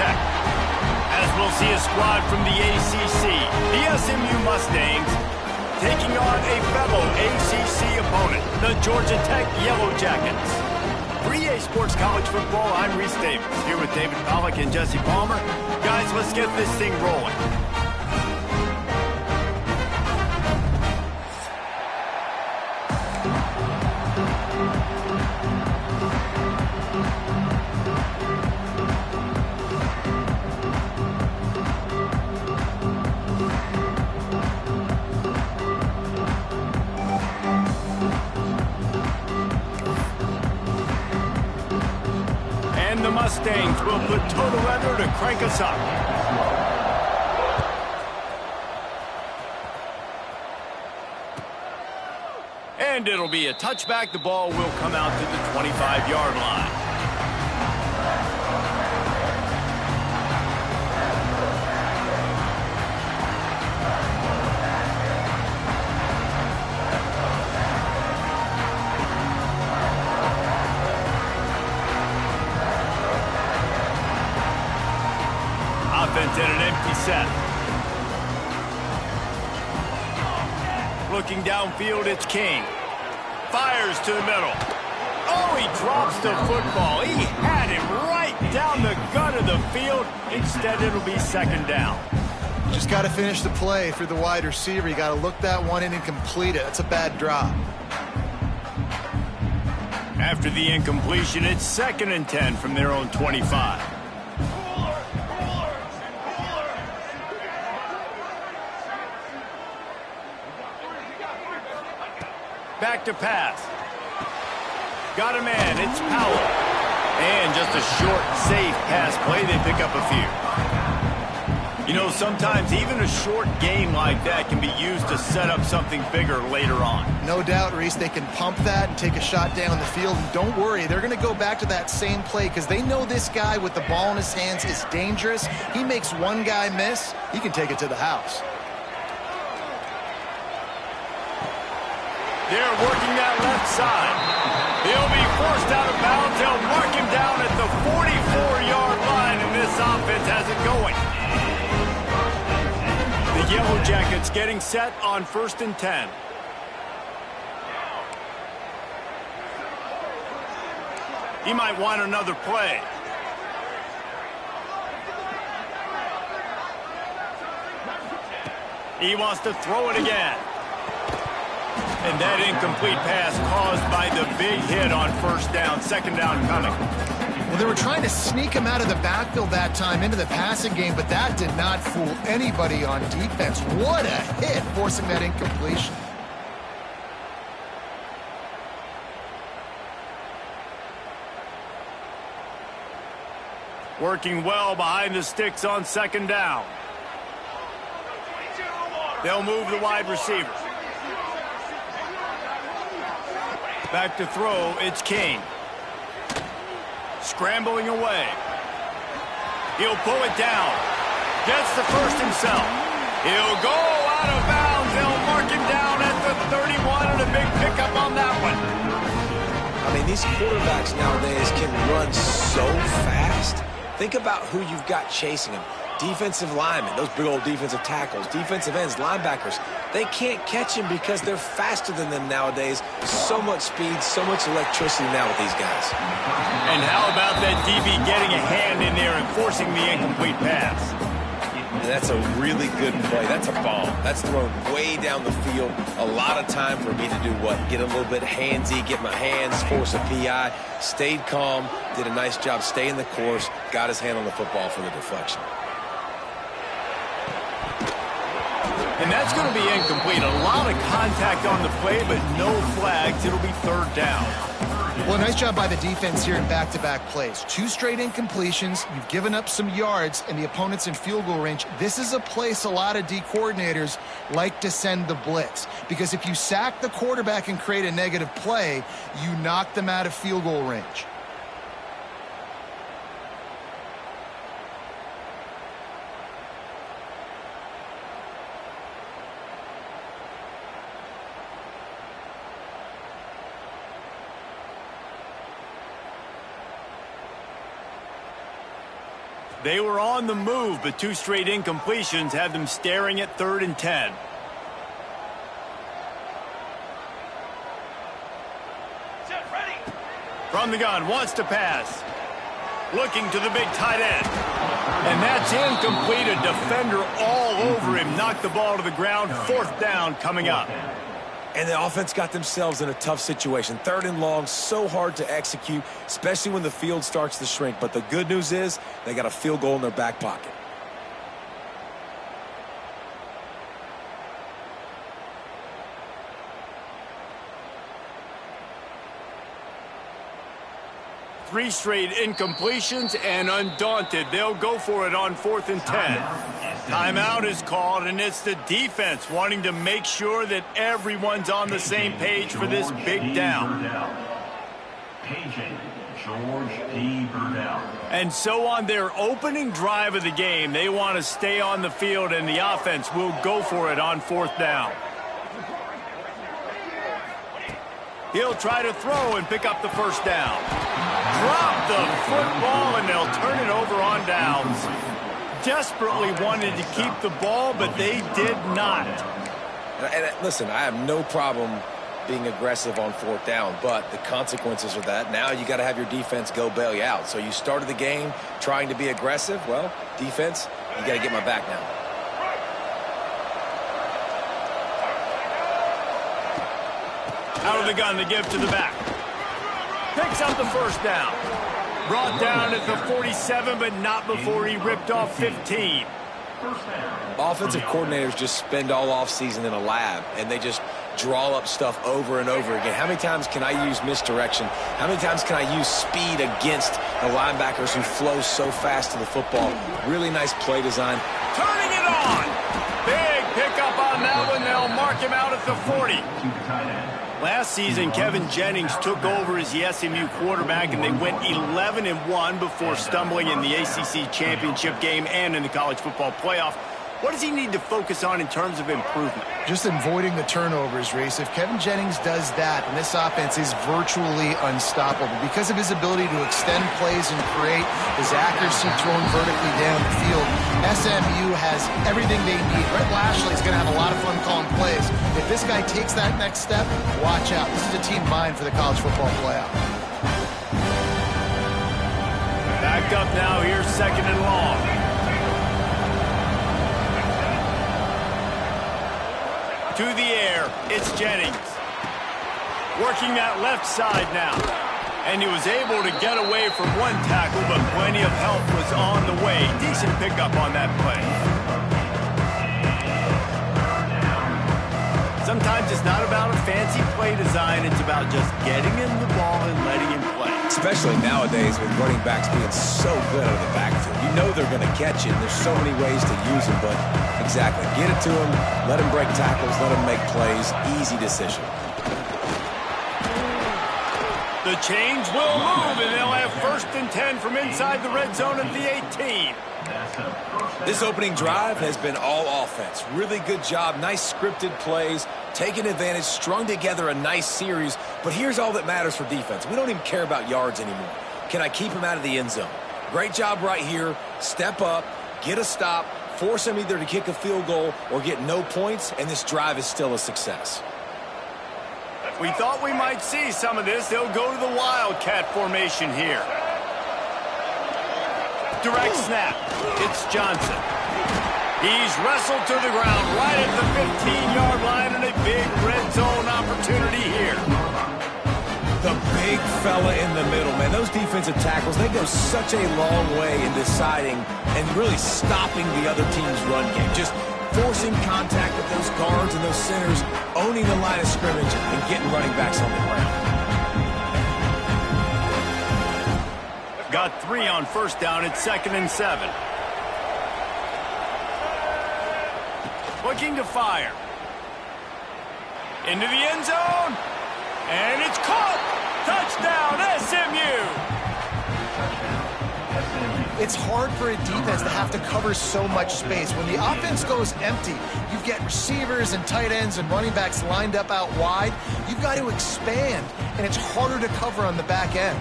Tech. As we'll see a squad from the ACC, the SMU Mustangs taking on a fellow ACC opponent, the Georgia Tech Yellow Jackets. For EA Sports College Football, I'm Reese Davis, here with David Pollack and Jesse Palmer. Guys, let's get this thing rolling. And the Mustangs will put total weather to crank us up. And it'll be a touchback. The ball will come out to the 25-yard line. Offense in an empty set. Looking downfield, it's King. Fires to the middle. Oh, he drops the football. He had him right down the gut of the field. Instead, it'll be second down. Just got to finish the play through the wide receiver. You got to look that one in and complete it. That's a bad drop. After the incompletion, it's 2nd and 10 from their own 25. Back to pass. Got a man. It's Powell. And just a short, safe pass play. They pick up a few. You know, sometimes even a short game like that can be used to set up something bigger later on. No doubt, Reese. They can pump that and take a shot down the field. And don't worry, they're going to go back to that same play because they know this guy with the ball in his hands is dangerous. He makes one guy miss, he can take it to the house. They're working that left side. He'll be forced out of bounds. They'll mark him down at the 44-yard line, and this offense has it going. The Yellow Jackets getting set on 1st and 10. He might want another play. He wants to throw it again. And that incomplete pass caused by the big hit on 1st down. 2nd down coming. Well, they were trying to sneak him out of the backfield that time into the passing game, but that did not fool anybody on defense. What a hit, forcing that incompletion. Working well behind the sticks on 2nd down. They'll move the wide receiver. Back to throw, it's King. Scrambling away. He'll pull it down. Gets the first himself. He'll go out of bounds. They'll mark him down at the 31 and a big pickup on that one. I mean, these quarterbacks nowadays can run so fast. Think about who you've got chasing them. Defensive linemen, those big old defensive tackles, defensive ends, linebackers. They can't catch him because they're faster than them nowadays. So much speed, so much electricity now with these guys. And how about that DB getting a hand in there and forcing the incomplete pass? And that's a really good play. That's a bomb. That's thrown way down the field. A lot of time for me to do what? Get a little bit handsy, get my hands, force a PI. Stayed calm, did a nice job staying the course, got his hand on the football for the deflection. And that's going to be incomplete. A lot of contact on the play, but no flags. It'll be 3rd down. Well, nice job by the defense here in back-to-back plays. 2 straight incompletions. You've given up some yards, and the opponent's in field goal range. This is a place a lot of D coordinators like to send the blitz. Because if you sack the quarterback and create a negative play, you knock them out of field goal range. They were on the move, but 2 straight incompletions had them staring at 3rd and 10. From the gun, wants to pass. Looking to the big tight end. And that's incomplete. A defender all over him. Knocked the ball to the ground. 4th down coming up. And the offense got themselves in a tough situation. 3rd and long, so hard to execute, especially when the field starts to shrink. But the good news is they got a field goal in their back pocket. Three straight incompletions, and undaunted, they'll go for it on 4th and 10. Timeout is called, and it's the defense wanting to make sure that everyone's on the same page for this big down. And so on their opening drive of the game, they want to stay on the field, and the offense will go for it on 4th down. He'll try to throw and pick up the 1st down. Drop the football, and they'll turn it over on downs. Desperately wanted to keep the ball, but they did not. And listen, I have no problem being aggressive on 4th down, but the consequences of that, now you got to have your defense go bail you out. So you started the game trying to be aggressive. Well, defense, you got to get my back now. Out of the gun to give to the back. Picks up the 1st down. Brought down at the 47, but not before he ripped off 15. Offensive coordinators just spend all offseason in a lab, and they just draw up stuff over and over again. How many times can I use misdirection? How many times can I use speed against the linebackers who flow so fast to the football? Really nice play design. Turning it on. Big pickup on that one. They'll mark him out at the 40. Last season, Kevin Jennings took over as the SMU quarterback, and they went 11-1 before stumbling in the ACC championship game and in the college football playoff. What does he need to focus on in terms of improvement? Just avoiding the turnovers, Reese. If Kevin Jennings does that, and this offense is virtually unstoppable because of his ability to extend plays and create his accuracy thrown vertically down the field, SMU has everything they need. Brett Lashley is going to have a lot of fun calling plays. If this guy takes that next step, watch out. This is a team mind for the college football playoff. Backed up now, here's 2nd and long. To the air, it's Jennings. Working that left side now. And he was able to get away from one tackle, but plenty of help was on the way. Decent pickup on that play. Sometimes it's not about a fancy play design. It's about just getting him the ball and letting him play. Especially nowadays with running backs being so good out of the backfield. You know they're going to catch it. There's so many ways to use them, but exactly. Get it to him, let him break tackles, let him make plays. Easy decision. The change will move, and they'll have 1st and 10 from inside the red zone at the 18. This opening drive has been all offense. Really good job. Nice scripted plays, taking advantage, strung together a nice series. But here's all that matters for defense. We don't even care about yards anymore. Can I keep him out of the end zone? Great job right here. Step up, get a stop, force him either to kick a field goal or get no points, and this drive is still a success. We thought we might see some of this. They'll go to the Wildcat formation here. Direct snap. It's Johnson. He's wrestled to the ground right at the 15-yard line, and a big red zone opportunity here. The big fella in the middle, man. Those defensive tackles, they go such a long way in deciding and really stopping the other team's run game. Just forcing contact with those guards and those centers, owning the line of scrimmage, and getting running backs on the ground. Got 3 on 1st down. It's 2nd and 7. Looking to fire. Into the end zone. And it's caught. Touchdown, SMU. It's hard for a defense to have to cover so much space. When the offense goes empty, you get receivers and tight ends and running backs lined up out wide. You've got to expand, and it's harder to cover on the back end.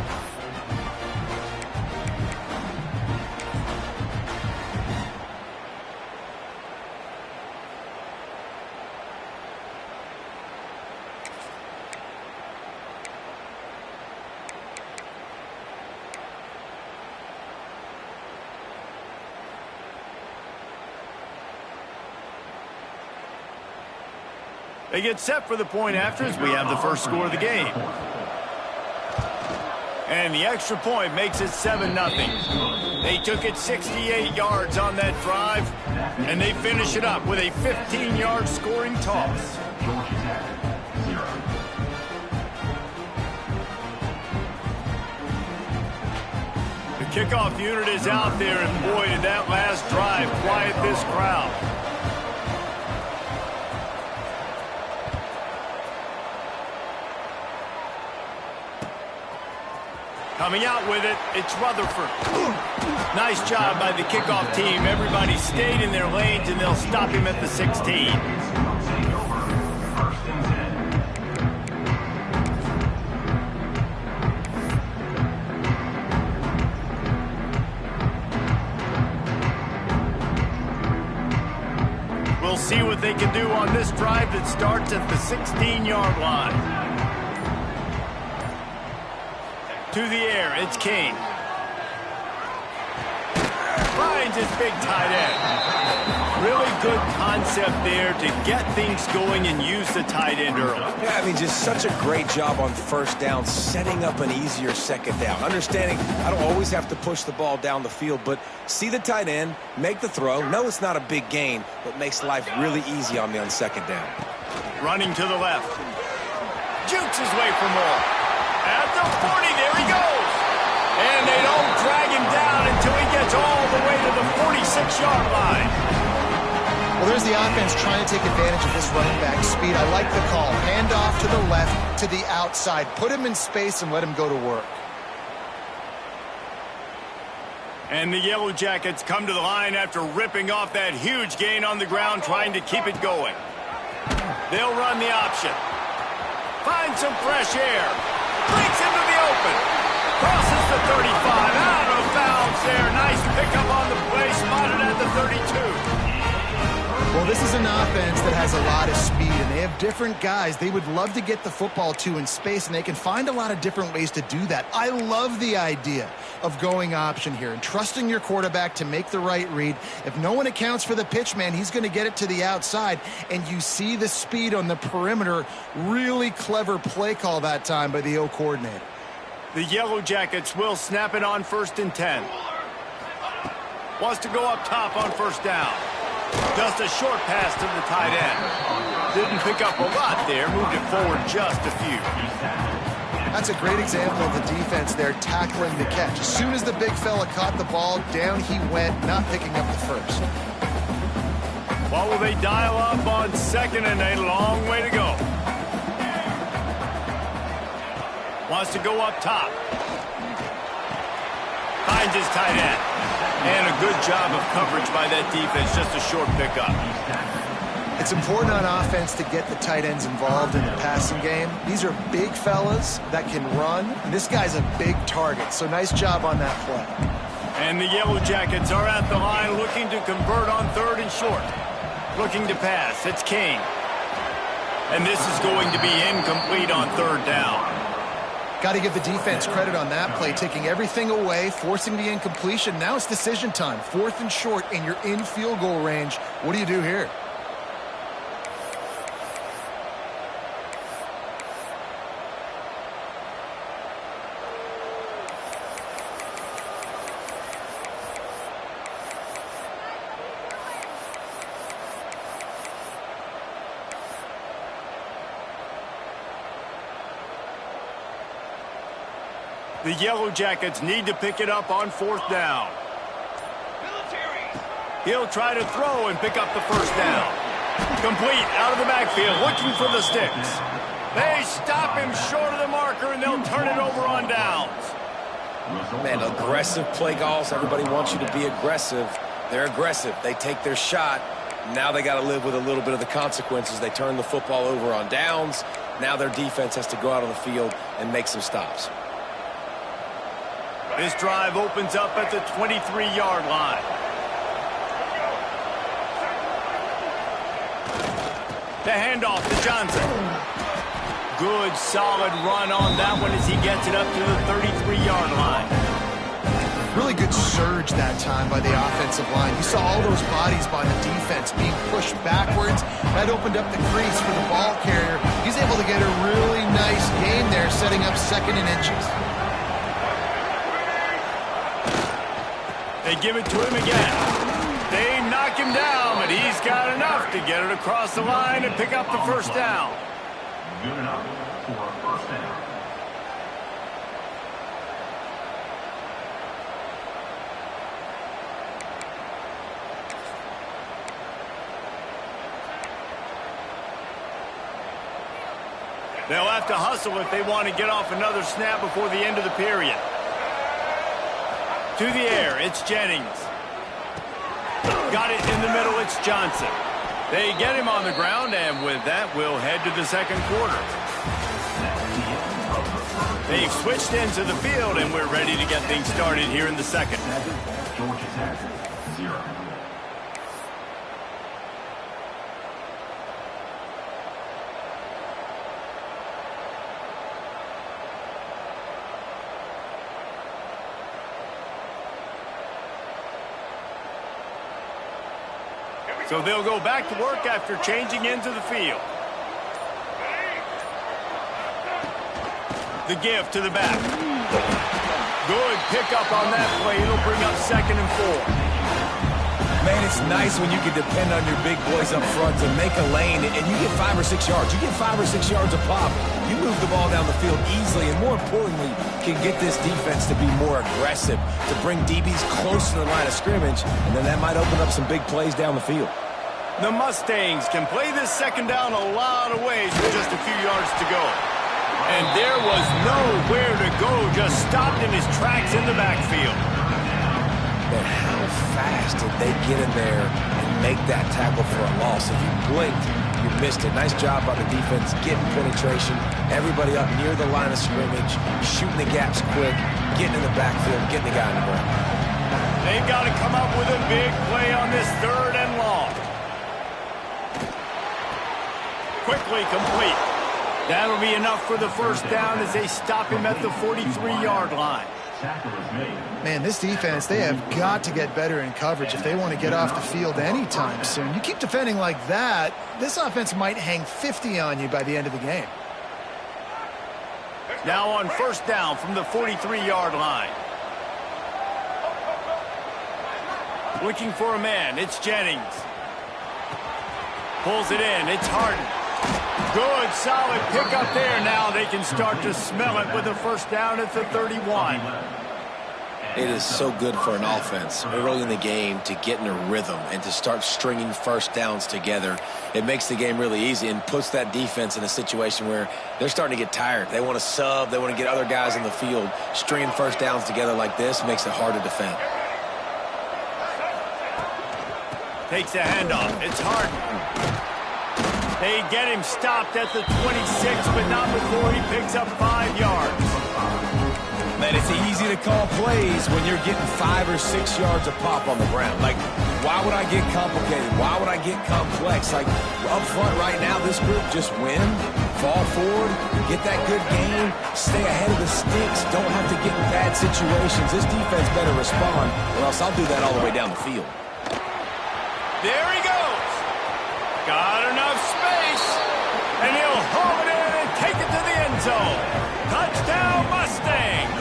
They get set for the point after as we have the first score of the game. And the extra point makes it 7-0. They took it 68 yards on that drive, and they finish it up with a 15-yard scoring toss. The kickoff unit is out there, and boy, did that last drive quiet this crowd. Coming out with it, it's Rutherford. Nice job by the kickoff team. Everybody stayed in their lanes, and they'll stop him at the 16. We'll see what they can do on this drive that starts at the 16-yard line. To the air, it's King. Finds his big tight end. Really good concept there to get things going and use the tight end early. Yeah, I mean, just such a great job on first down, setting up an easier second down. Understanding I don't always have to push the ball down the field, but see the tight end, make the throw. No, it's not a big gain, but makes life really easy on me on second down. Running to the left. Jukes his way for more. At the 40, there he goes. And they don't drag him down until he gets all the way to the 46-yard line. Well, there's the offense trying to take advantage of this running back speed. I like the call. Hand off to the left, to the outside. Put him in space and let him go to work. And the Yellow Jackets come to the line after ripping off that huge gain on the ground, trying to keep it going. They'll run the option. Find some fresh air. Breaks into the open. Crosses the 35. Out of bounds there. Nice pickup on the play. Spotted at the 32. Well, this is an offense that has a lot of speed, and they have different guys they would love to get the football to in space, and they can find a lot of different ways to do that. I love the idea of going option here and trusting your quarterback to make the right read. If no one accounts for the pitch man, he's going to get it to the outside, and you see the speed on the perimeter. Really clever play call that time by the O coordinator. The Yellow Jackets will snap it on 1st and 10. Wants to go up top on first down. Just a short pass to the tight end. Didn't pick up a lot there. Moved it forward just a few. That's a great example of the defense there tackling the catch. As soon as the big fella caught the ball, down he went, not picking up the first. What will they dial up on 2nd and 8? Long way to go. Wants to go up top. Finds his tight end. And a good job of coverage by that defense. Just a short pickup. It's important on offense to get the tight ends involved in the passing game. These are big fellas that can run. And this guy's a big target, so nice job on that play. And the Yellow Jackets are at the line looking to convert on 3rd and short. Looking to pass. It's King. And this is going to be incomplete on 3rd down. Got to give the defense credit on that play, taking everything away, forcing the incompletion. Now it's decision time. 4th and short, and you're in field goal range. What do you do here? The Yellow Jackets need to pick it up on 4th down. He'll try to throw and pick up the first down. Complete out of the backfield, looking for the sticks. They stop him short of the marker, and they'll turn it over on downs. Man, aggressive play calls. Everybody wants you to be aggressive. They're aggressive. They take their shot. Now they got to live with a little bit of the consequences. They turn the football over on downs. Now their defense has to go out on the field and make some stops. This drive opens up at the 23-yard line. The handoff to Johnson. Good, solid run on that one as he gets it up to the 33-yard line. Really really good surge that time by the offensive line. You saw all those bodies by the defense being pushed backwards. That opened up the crease for the ball carrier. He's able to get a really nice gain there, setting up 2nd and inches. They give it to him again. They knock him down, but he's got enough to get it across the line and pick up the first down. Good enough for a first down. They'll have to hustle if they want to get off another snap before the end of the period. To the air, it's Jennings. Got it in the middle, it's Johnson. They get him on the ground, and with that, we'll head to the second quarter. They've switched into the field, and we're ready to get things started here in the second. Georgia Tech, 0. So they'll go back to work after changing into the field. The give to the back. Good pickup on that play. It'll bring up 2nd and 4. Man, it's nice when you can depend on your big boys up front to make a lane, and you get 5 or 6 yards. You get 5 or 6 yards a pop. You move the ball down the field easily, and more importantly, can get this defense to be more aggressive, to bring DBs close to the line of scrimmage, and then that might open up some big plays down the field. The Mustangs can play this second down a lot of ways with just a few yards to go. And there was nowhere to go, just stopped in his tracks in the backfield. But how fast did they get in there and make that tackle for a loss? If you blinked, you missed it. Nice job by the defense, getting penetration, everybody up near the line of scrimmage, shooting the gaps quick, getting in the backfield, getting the guy on the ground. They've got to come up with a big play on this 3rd and long. Quickly complete. That'll be enough for the first down as they stop him at the 43-yard line. Man, this defense, they have got to get better in coverage if they want to get off the field anytime soon. You keep defending like that, this offense might hang 50 on you by the end of the game. Now on first down from the 43-yard line. Looking for a man, it's Jennings. Pulls it in, it's Harden. Good, solid pickup there. Now they can start to smell it with a first down at the 31. It is so good for an offense early in the game to get in a rhythm and to start stringing first downs together. It makes the game really easy and puts that defense in a situation where they're starting to get tired. They want to sub. They want to get other guys in the field. Stringing first downs together like this makes it hard to defend. Takes a handoff. It's Harden. They get him stopped at the 26, but not before he picks up 5 yards. Man, it's easy to call plays when you're getting 5 or 6 yards a pop on the ground. Like, why would I get complicated? Why would I get complex? Like, up front right now, this group just win, fall forward, get that good game, stay ahead of the sticks, don't have to get in bad situations. This defense better respond, or else I'll do that all the way down the field. There he goes. Got enough space, and he'll haul it in and take it to the end zone. Touchdown, Mustangs.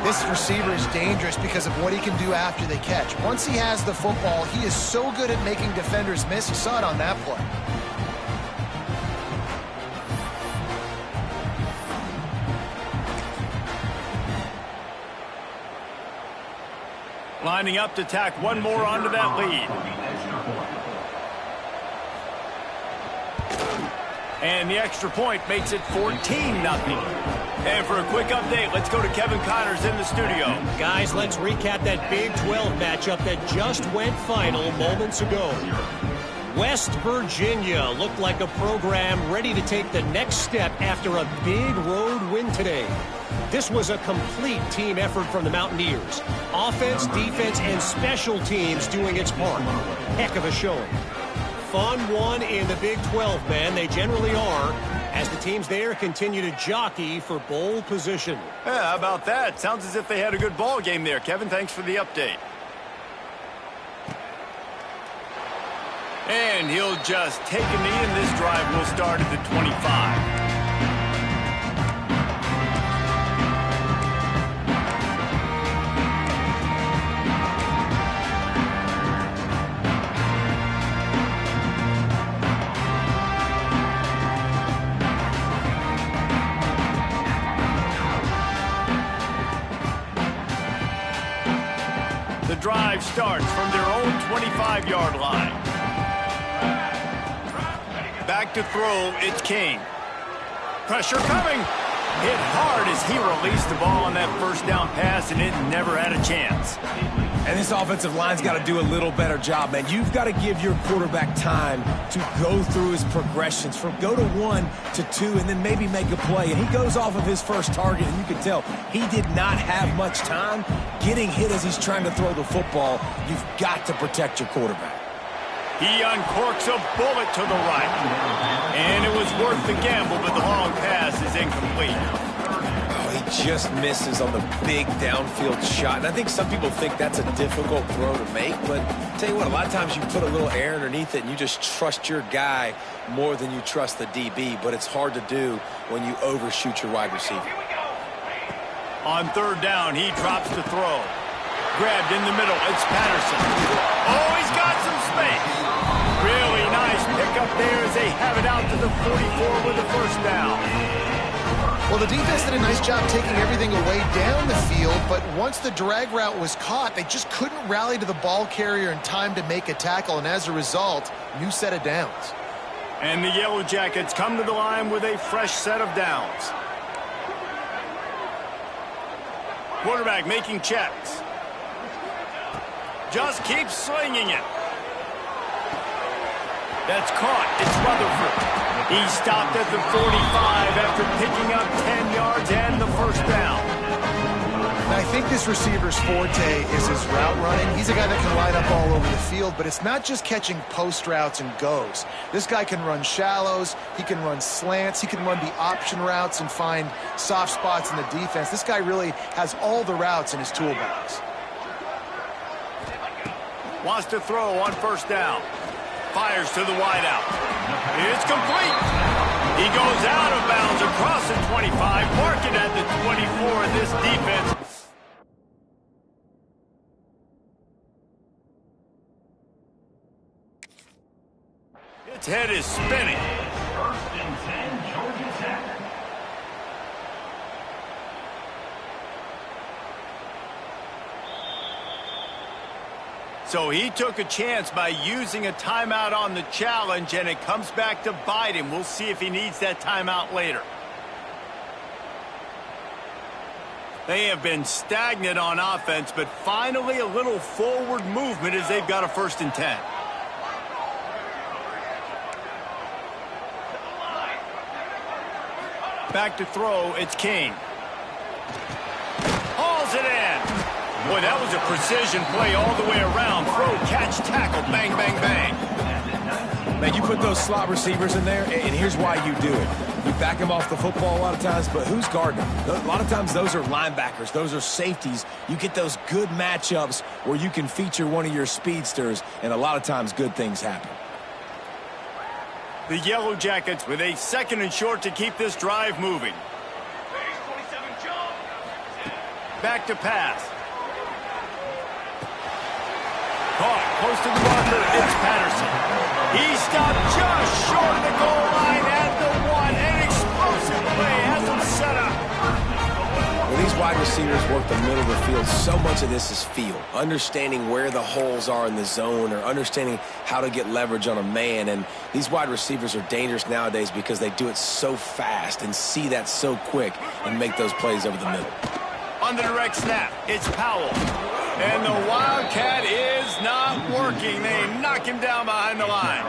This receiver is dangerous because of what he can do after they catch. Once he has the football, he is so good at making defenders miss. You saw it on that play. Lining up to tack one more onto that lead. And the extra point makes it 14-0. And for a quick update, let's go to Kevin Connors in the studio. Guys, let's recap that Big 12 matchup that just went final moments ago. West Virginia looked like a program ready to take the next step after a big road win today. This was a complete team effort from the Mountaineers. Offense, defense, and special teams doing its part. Heck of a showing. Fun one in the Big 12, man. They generally are. as the teams there continue to jockey for bowl position. Yeah, how about that? Sounds as if they had a good ball game there. Kevin, thanks for the update. And he'll just take a knee, and this drive will start at the 25. The drive starts from their own 25-yard line. Back to throw, it's King. Pressure coming. Hit hard as he released the ball on that first down pass, and it never had a chance. And this offensive line's got to do a little better job, man. You've got to give your quarterback time to go through his progressions from go to 1 to 2 and then maybe make a play. And he goes off of his first target, and you can tell he did not have much time getting hit as he's trying to throw the football. You've got to protect your quarterback. He uncorks a bullet to the right. And it was worth the gamble, but the long pass is incomplete. He just misses on the big downfield shot. And I think some people think that's a difficult throw to make. But I'll tell you what, a lot of times you put a little air underneath it and you just trust your guy more than you trust the DB. But it's hard to do when you overshoot your wide receiver. On third down, he drops to throw. Grabbed in the middle, it's Patterson. Oh, he's got some space. Really nice pickup there as they have it out to the 44 with the first down. Well, the defense did a nice job taking everything away down the field, but once the drag route was caught, they just couldn't rally to the ball carrier in time to make a tackle, and as a result, new set of downs. And the Yellow Jackets come to the line with a fresh set of downs. Quarterback making checks. Just keeps slinging it. That's caught. It's Rutherford. He stopped at the 45 after picking up 10 yards and the first down. And I think this receiver's forte is his route running. He's a guy that can line up all over the field, but it's not just catching post routes and goes. This guy can run shallows. He can run slants. He can run the option routes and find soft spots in the defense. This guy really has all the routes in his toolbox. Wants to throw on first down. Fires to the wideout. It's complete. He goes out of bounds across the 25, marking at the 24 of this defense. Its head is spinning. First and 10, Georgia Tech. So he took a chance by using a timeout on the challenge, and it comes back to bite him. We'll see if he needs that timeout later. They have been stagnant on offense, but finally a little forward movement as they've got a first and 10. Back to throw, it's King. Hauls it in. Boy, that was a precision play all the way around. Throw, catch, tackle, bang, bang, bang. Man, you put those slot receivers in there, and here's why you do it. You back them off the football a lot of times, but who's guarding them? A lot of times those are linebackers. Those are safeties. You get those good matchups where you can feature one of your speedsters, and a lot of times good things happen. The Yellow Jackets with a second and short to keep this drive moving. Back to pass. Caught close to the marker, it's Patterson. He stopped just short of the goal line at the one. An explosive play has him set up. When these wide receivers work the middle of the field, so much of this is feel. Understanding where the holes are in the zone or understanding how to get leverage on a man. And these wide receivers are dangerous nowadays because they do it so fast and see that so quick and make those plays over the middle. On the direct snap, it's Powell. And the Wildcat is not working. They knock him down behind the line.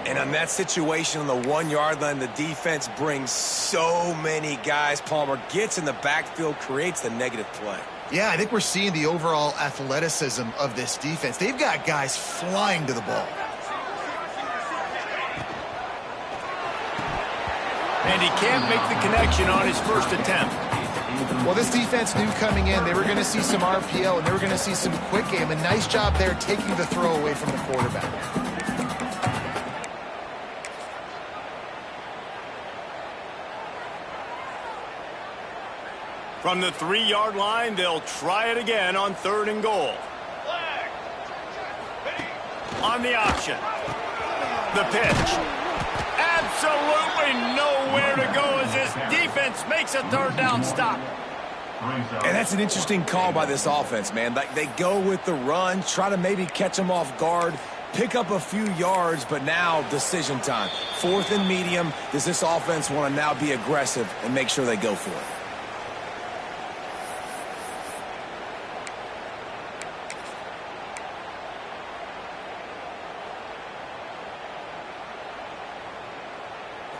And on that situation on the 1 yard line, the defense brings so many guys. Palmer gets in the backfield, creates the negative play. Yeah, I think we're seeing the overall athleticism of this defense. They've got guys flying to the ball. And he can't make the connection on his first attempt. Well, this defense knew coming in they were going to see some RPO and they were going to see some quick game. A nice job there taking the throw away from the quarterback. From the 3-yard line, they'll try it again on 3rd and goal. On the option. The pitch. Absolutely nowhere to go as this defense makes a 3rd down stop. And that's an interesting call by this offense, man. Like, they go with the run, try to maybe catch them off guard, pick up a few yards, but now decision time. 4th and medium. Does this offense want to now be aggressive and make sure they go for it?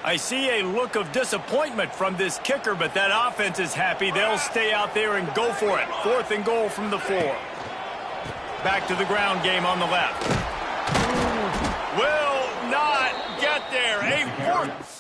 I see a look of disappointment from this kicker, but that offense is happy. They'll stay out there and go for it. 4th and goal from the 4. Back to the ground game on the left. Will not get there. A 4th.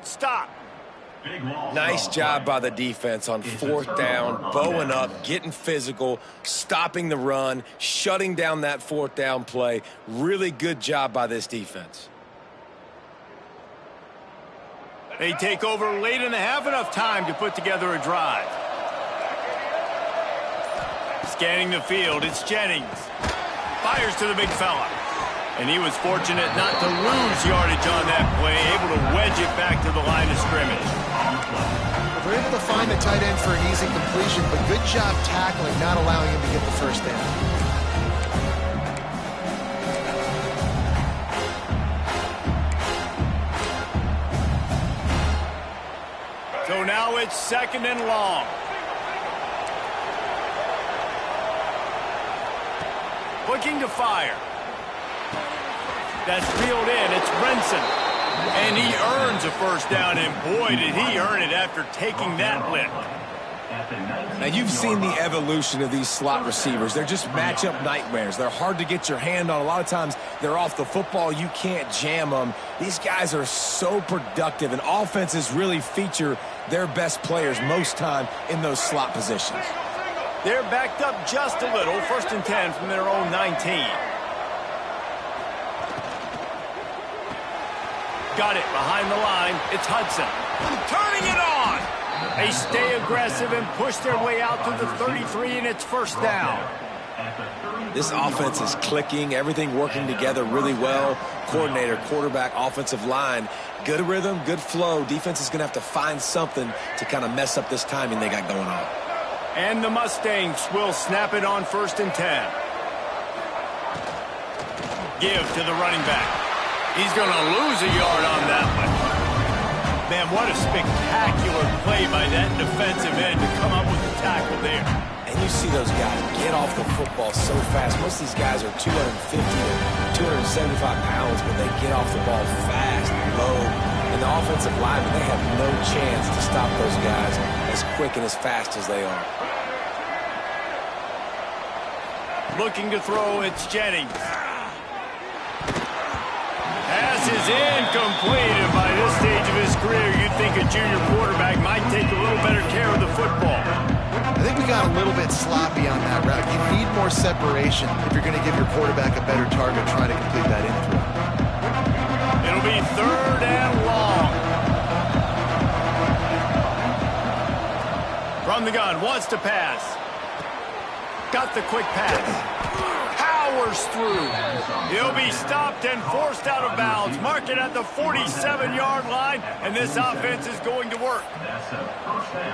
Stop. Nice job by the defense on 4th down, bowing up, getting physical, stopping the run, shutting down that 4th down play. Really good job by this defense. They take over late and have enough time to put together a drive. Scanning the field, it's Jennings. Fires to the big fella. And he was fortunate not to lose yardage on that play, able to wedge it back to the line of scrimmage. They're able to find the tight end for an easy completion, but good job tackling, not allowing him to get the first down. So now a it's 2nd and long. Looking to fire. That's reeled in. It's Brinson. And he earns a first down, and boy, did he earn it after taking that lift. Now, you've seen the evolution of these slot receivers. They're just matchup nightmares. They're hard to get your hand on. A lot of times, they're off the football. You can't jam them. These guys are so productive, and offenses really feature their best players most time in those slot positions. They're backed up just a little. 1st and 10 from their own 19. Got it behind the line. It's Hudson. Turning it on. They stay aggressive and push their way out to the 33, and it's 1st down. This offense is clicking. Everything working together really well. Coordinator, quarterback, offensive line. Good rhythm, good flow. Defense is going to have to find something to kind of mess up this timing they got going on. And the Mustangs will snap it on 1st and 10. Give to the running back. He's going to lose a yard on that one. Man, what a spectacular play by that defensive end to come up with the tackle there. And you see those guys get off the football so fast. Most of these guys are 250 to 275 pounds, but they get off the ball fast and low. And the offensive linemen, they have no chance to stop those guys as quick and as fast as they are. Looking to throw, it's Jennings. Pass is incomplete, and by this stage of his career, you'd think a junior quarterback might take a little better care of the football. I think we got a little bit sloppy on that route. You need more separation if you're going to give your quarterback a better target trying to complete that in throw. It'll be 3rd and long. From the gun, wants to pass. Got the quick pass. Powers through. He'll be stopped and forced out of bounds. Mark it at the 47-yard line, and this offense is going to work.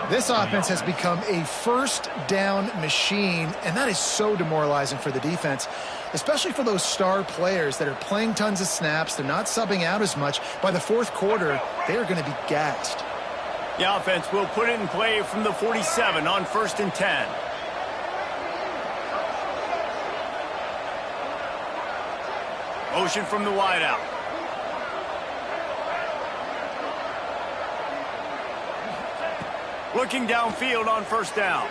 This offense has become a 1st down machine, and that is so demoralizing for the defense, especially for those star players that are playing tons of snaps. They're not subbing out as much. By the 4th quarter, they are going to be gassed. The offense will put it in play from the 47 on 1st and 10. Motion from the wideout. Looking downfield on 1st down.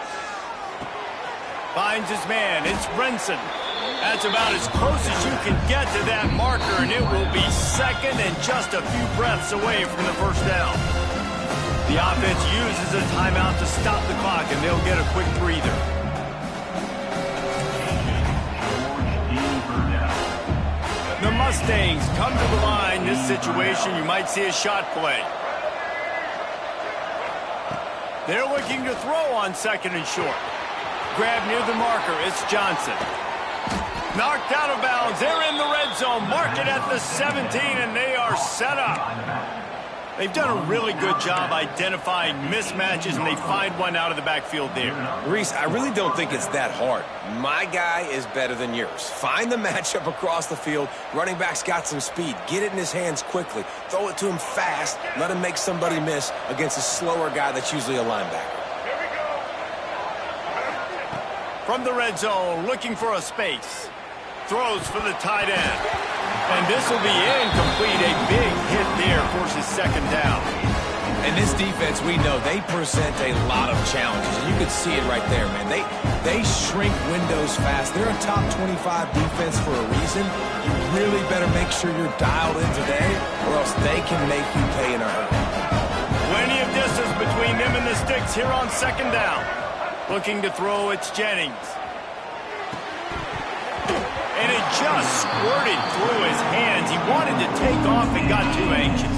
Finds his man. It's Brinson. That's about as close as you can get to that marker, and it will be 2nd and just a few breaths away from the 1st down. The offense uses a timeout to stop the clock, and they'll get a quick breather. The Mustangs come to the line. This situation, you might see a shot play. They're looking to throw on 2nd and short. Grab near the marker. It's Johnson. Knocked out of bounds. They're in the red zone. Mark it at the 17, and they are set up. They've done a really good job identifying mismatches, and they find one out of the backfield there. Reese, I really don't think it's that hard. My guy is better than yours. Find the matchup across the field. Running back's got some speed. Get it in his hands quickly. Throw it to him fast. Let him make somebody miss against a slower guy that's usually a linebacker. From the red zone, looking for a space. Throws for the tight end. And this will be incomplete. A big hit there forces 2nd down. And this defense, we know, they present a lot of challenges. And you can see it right there, man. They shrink windows fast. They're a top 25 defense for a reason. You really better make sure you're dialed in today, or else they can make you pay in a hurry. Plenty of distance between them and the sticks here on 2nd down. Looking to throw, it's Jennings. And it just squirted through his hands. He wanted to take off and got too anxious.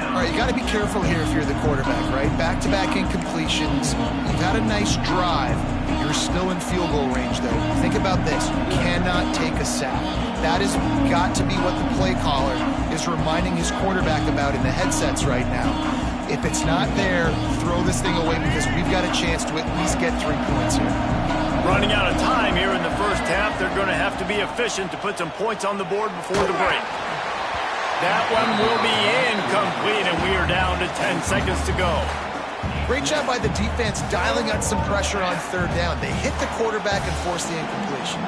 All right, you got to be careful here if you're the quarterback, right? Back-to-back incompletions. You've had a nice drive. You're still in field goal range, though. Think about this. You cannot take a sack. That has got to be what the play caller is reminding his quarterback about in the headsets right now. If it's not there, throw this thing away because we've got a chance to at least get 3 points here. Running out of time here in the first half. They're going to have to be efficient to put some points on the board before the break. That one will be incomplete, and we are down to 10 seconds to go. Great job by the defense dialing up some pressure on third down. They hit the quarterback and forced the incompletion.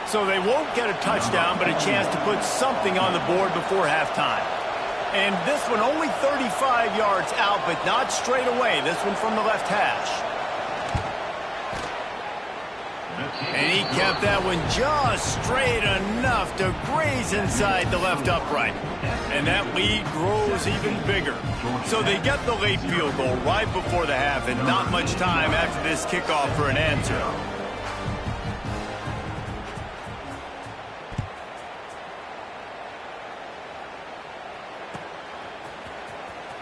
So they won't get a touchdown, but a chance to put something on the board before halftime. And this one only 35 yards out, but not straight away. This one from the left hash. And he kept that one just straight enough to graze inside the left upright. And that lead grows even bigger. So they get the late field goal right before the half, and not much time after this kickoff for an answer.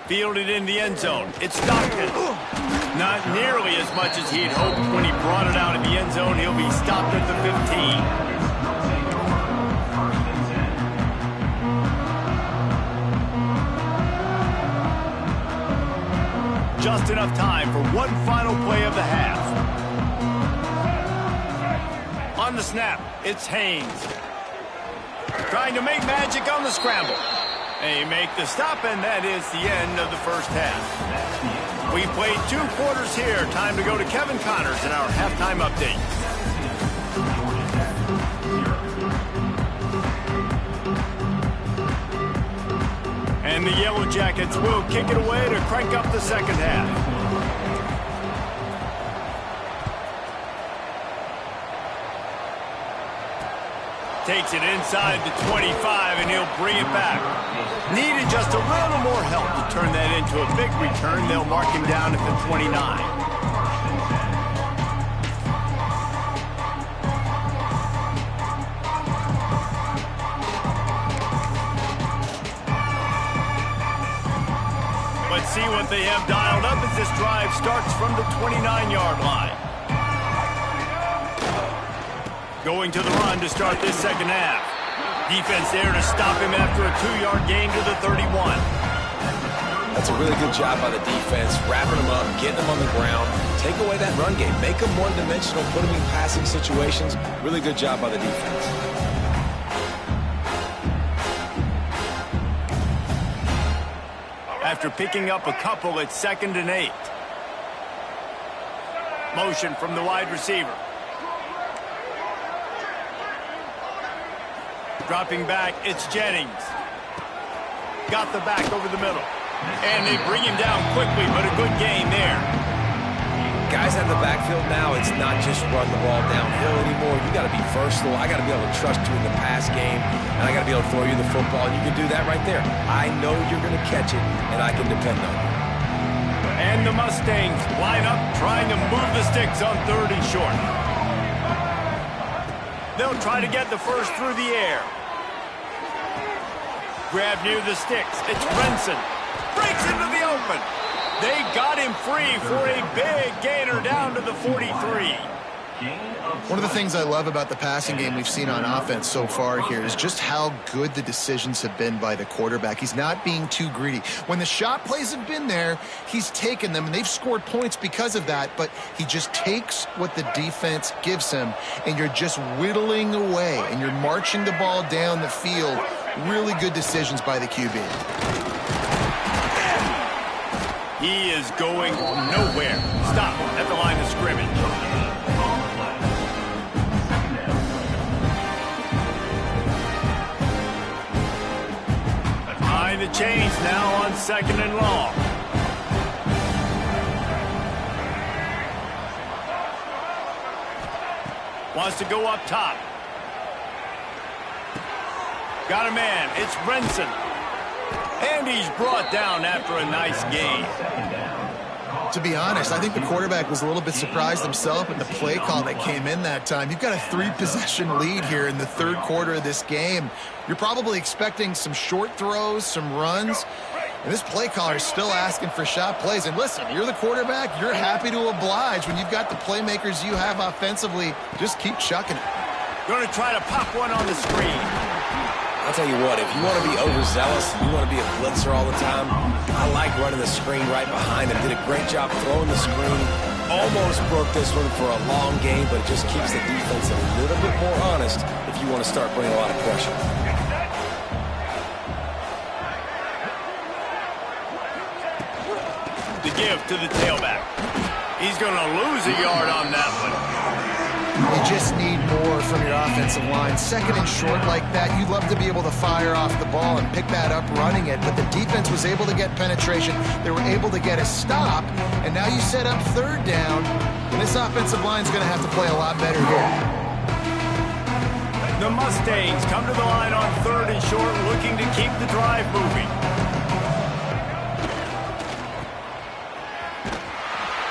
Fielded in the end zone. It's Stockton. Not nearly as much as he'd hoped when he brought it out in the end zone. He'll be stopped at the 15. Just enough time for one final play of the half. On the snap, it's Haynes. Trying to make magic on the scramble. They make the stop, and that is the end of the first half. We played 2 quarters here. Time to go to Kevin Connors in our halftime update. And the Yellow Jackets will kick it away to crank up the second half. Takes it inside the 25, and he'll bring it back. Needed just a little more help to turn that into a big return. They'll mark him down at the 29. Let's see what they have dialed up as this drive starts from the 29-yard line. Going to the run to start this second half. Defense there to stop him after a 2-yard gain to the 31. That's a really good job by the defense, wrapping him up, getting him on the ground, take away that run game, make him one-dimensional, put him in passing situations. Really good job by the defense. After picking up a couple, it's 2nd and 8. Motion from the wide receiver. Dropping back, it's Jennings. Got the back over the middle. And they bring him down quickly, but a good gain there. Guys at the backfield now, it's not just run the ball downhill anymore. You got to be versatile. I got to be able to trust you in the pass game, and I got to be able to throw you the football, and you can do that right there. I know you're going to catch it, and I can depend on you. And the Mustangs line up, trying to move the sticks on 3rd and short. They'll try to get the first through the air. Grab near the sticks. It's Brenson. Breaks into the open. They got him free for a big gainer down to the 43. One of the things I love about the passing game we've seen on offense so far here is just how good the decisions have been by the quarterback. He's not being too greedy. When the shot plays have been there, he's taken them, and they've scored points because of that, but he just takes what the defense gives him, and you're just whittling away, and you're marching the ball down the field. Really good decisions by the QB. He is going nowhere. Stop at the line of scrimmage. Behind the chains now on 2nd and long. Wants to go up top. Got a man. It's Brenson. And he's brought down after a nice gain. To be honest, I think the quarterback was a little bit surprised himself at the play call that came in that time. You've got a 3-possession lead here in the 3rd quarter of this game. You're probably expecting some short throws, some runs. And this play caller is still asking for shot plays. And listen, you're the quarterback. You're happy to oblige. When you've got the playmakers you have offensively, just keep chucking it. Going to try to pop one on the screen. I'll tell you what, if you want to be overzealous, you want to be a blitzer all the time, I like running the screen right behind him. Did a great job throwing the screen, almost broke this one for a long game, but it just keeps the defense a little bit more honest if you want to start bringing a lot of pressure. The give to the tailback. He's going to lose a yard on that one. You just need more from your offensive line. Second and short like that, you'd love to be able to fire off the ball and pick that up running it, but the defense was able to get penetration. They were able to get a stop, and now you set up third down, and this offensive line's going to have to play a lot better here. The Mustangs come to the line on third and short, looking to keep the drive moving.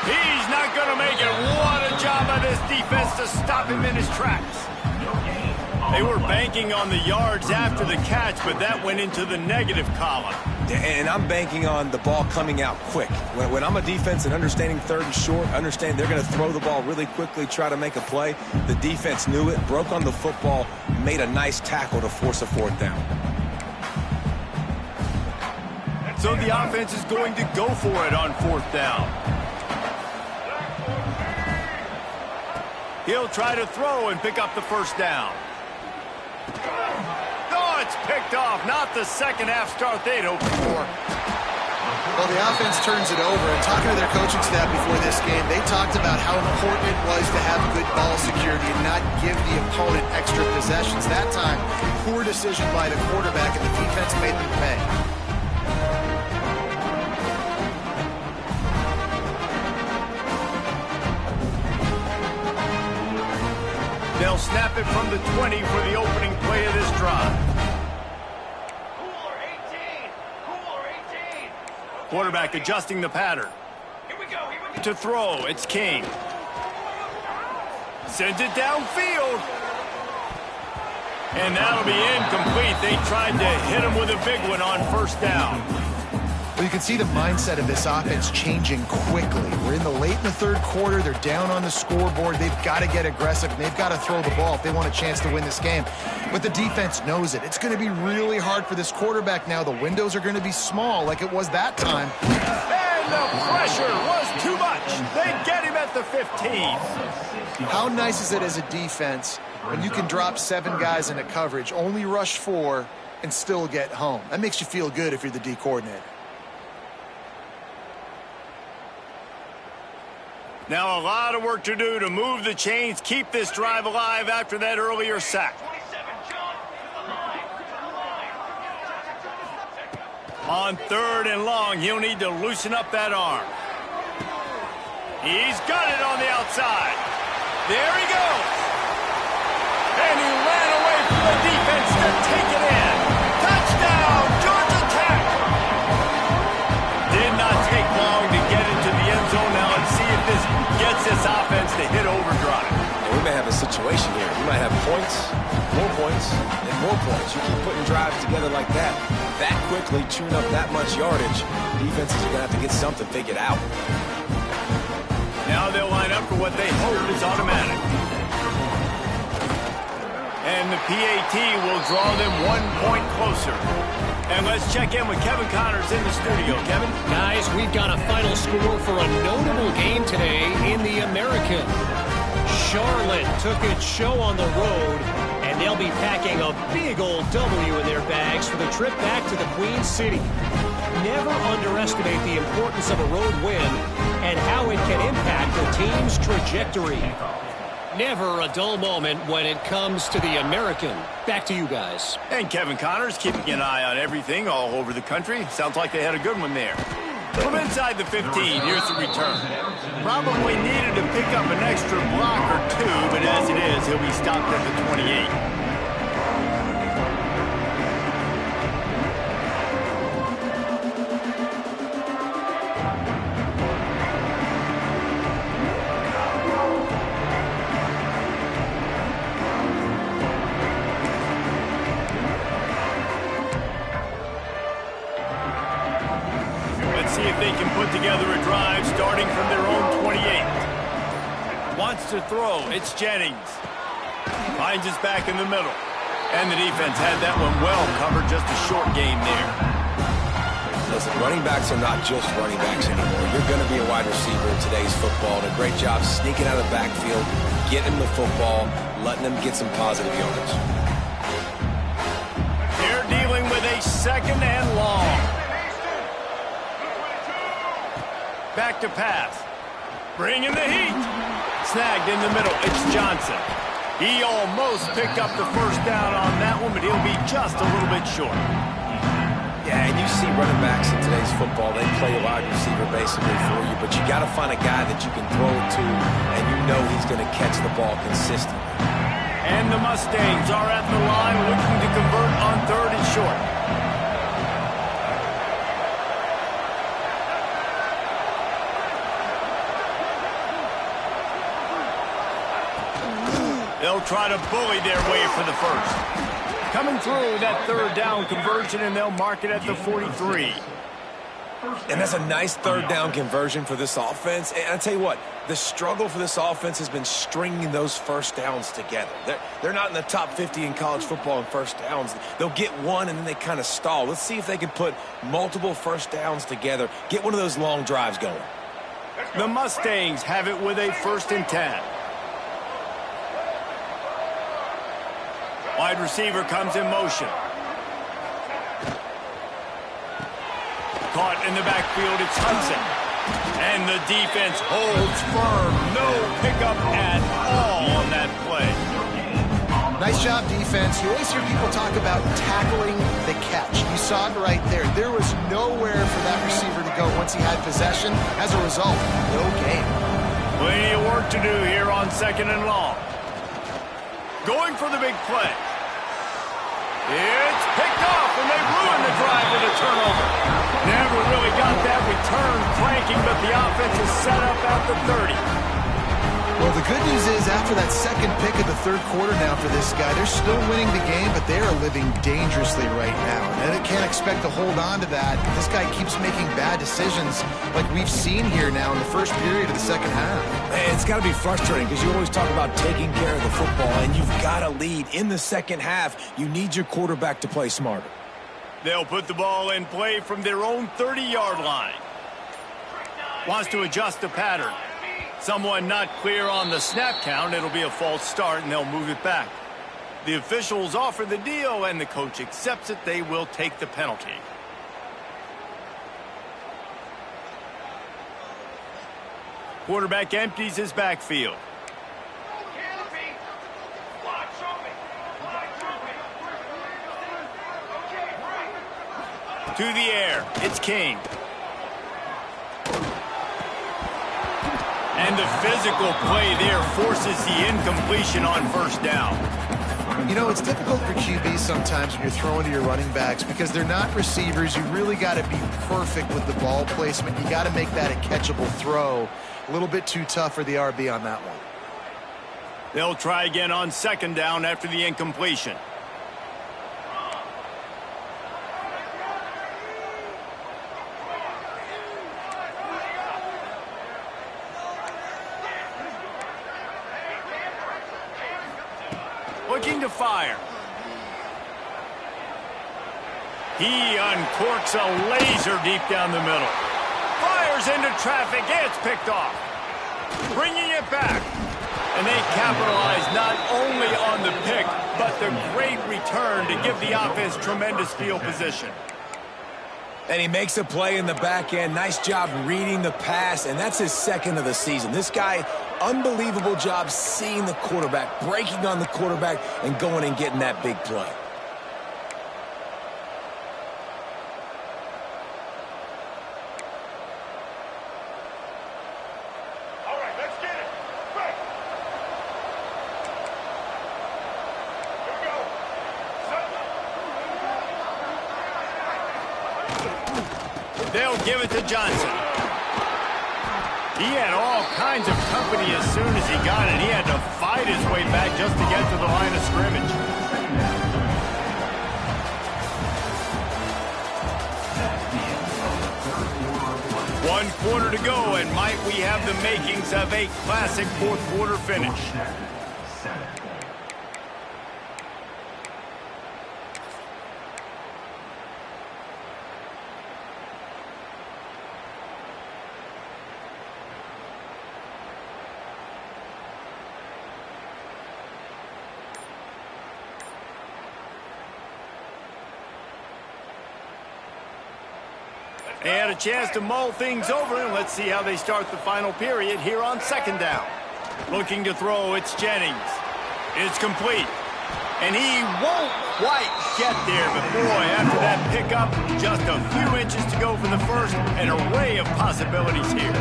He's not going to make it. What a job by this defense to stop him in his tracks. They were banking on the yards after the catch, but that went into the negative column. And I'm banking on the ball coming out quick. When I'm a defense and understanding third and short, understand they're going to throw the ball really quickly, try to make a play. The defense knew it, broke on the football, made a nice tackle to force a fourth down. So the offense is going to go for it on fourth down. He'll try to throw and pick up the first down. Oh, it's picked off. Not the second half start they'd hoped for. Well, the offense turns it over, and talking to their coaching staff before this game, they talked about how important it was to have good ball security and not give the opponent extra possessions. That time, poor decision by the quarterback, and the defense made them pay. They'll snap it from the 20 for the opening play of this drive. Quarterback adjusting the pattern. To throw, it's King. Sends it downfield. And that'll be incomplete. They tried to hit him with a big one on first down. Well, you can see the mindset of this offense changing quickly. We're in the late in the third quarter. They're down on the scoreboard. They've got to get aggressive, and they've got to throw the ball if they want a chance to win this game. But the defense knows it. It's going to be really hard for this quarterback now. The windows are going to be small like it was that time. And the pressure was too much. They get him at the 15. How nice is it as a defense when you can drop 7 guys into coverage, only rush 4, and still get home? That makes you feel good if you're the D coordinator. Now a lot of work to do to move the chains, keep this drive alive after that earlier sack. On third and long, he'll need to loosen up that arm. He's got it on the outside. There he goes. And he ran away from the defense to take it in. Touchdown, Georgia Tech. Did not take long to get into the end zone. Now let's see if this gets this offense to hit overdrive. And we may have a situation here. You might have points, and more points. You keep putting drives together like that quickly, tune up that much yardage. Defenses are going to have to get something figured out. Now they'll line up for what they hope is automatic. And the PAT will draw them 1 point closer. And let's check in with Kevin Connors in the studio. Kevin? Guys, we've got a final score for a notable game today in the American. Charlotte took its show on the road, and they'll be packing a big old W in their bags for the trip back to the Queen City. Never underestimate the importance of a road win and how it can impact the team's trajectory. Never a dull moment when it comes to the American. Back to you guys. And Kevin Connors keeping an eye on everything all over the country. Sounds like they had a good one there. From inside the 15, here's the return. Probably needed to pick up an extra block or 2, but as it is, he'll be stopped at the 28. See if they can put together a drive starting from their own 28. Wants to throw. It's Jennings. Finds his back in the middle. And the defense had that one well covered. Just a short game there. Listen, running backs are not just running backs anymore. You're going to be a wide receiver in today's football. And a great job sneaking out of the backfield, getting him the football, letting him get some positive yards. They're dealing with a 2nd and long. Back to pass. Bringing the heat. Snagged in the middle. It's Johnson. He almost picked up the first down on that one, but he'll be just a little bit short. Yeah, and you see running backs in today's football, they play a wide receiver basically for you, but you got to find a guy that you can throw it to, and you know he's going to catch the ball consistently. And the Mustangs are at the line looking to convert on 3rd and short. They'll try to bully their way for the first. Coming through that 3rd down conversion, and they'll mark it at the 43. And that's a nice 3rd down conversion for this offense. And I tell you what, the struggle for this offense has been stringing those first downs together. They're not in the top 50 in college football in first downs. They'll get one, and then they kind of stall. Let's see if they can put multiple first downs together, get one of those long drives going. The Mustangs have it with a 1st and 10. Wide receiver comes in motion. Caught in the backfield, it's Hudson. And the defense holds firm. No pickup at all on that play. Nice job, defense. You always hear people talk about tackling the catch. You saw it right there. There was nowhere for that receiver to go once he had possession. As a result, no gain. Plenty of work to do here on 2nd and long. Going for the big play. It's picked off, and they ruin the drive with a turnover. Never really got that return cranking, but the offense is set up at the 30. Well, the good news is after that 2nd pick of the 3rd quarter now for this guy, they're still winning the game, but they are living dangerously right now. And they can't expect to hold on to that. This guy keeps making bad decisions like we've seen here now in the first period of the 2nd half. It's got to be frustrating because you always talk about taking care of the football, and you've got to lead in the 2nd half. You need your quarterback to play smarter. They'll put the ball in play from their own 30-yard line. Wants to adjust the pattern. Someone not clear on the snap count. It'll be a false start, and they'll move it back. The officials offer the deal, and the coach accepts it. They will take the penalty. Quarterback empties his backfield. To the air, it's King. And the physical play there forces the incompletion on 1st down. You know, it's difficult for QB sometimes when you're throwing to your running backs because they're not receivers. You really got to be perfect with the ball placement. You got to make that a catchable throw. A little bit too tough for the RB on that one. They'll try again on 2nd down after the incompletion. Looking to fire. He uncorks a laser deep down the middle. Fires into traffic. It's picked off. Bringing it back. And they capitalize not only on the pick, but the great return to give the offense tremendous field position. And he makes a play in the back end. Nice job reading the pass, and that's his 2nd of the season. This guy, unbelievable job seeing the quarterback, breaking on the quarterback, and going and getting that big play. All right, let's get it. Right. Here we go. They'll give it to Johnson. He had all kinds of company as soon as he got it. He had to fight his way back just to get to the line of scrimmage. One quarter to go, and might we have the makings of a classic 4th quarter finish. They had a chance to mull things over, and let's see how they start the final period here on second down. Looking to throw, it's Jennings. It's complete. And he won't quite get there, but boy, after that pickup, just a few inches to go for the first, an array of possibilities here.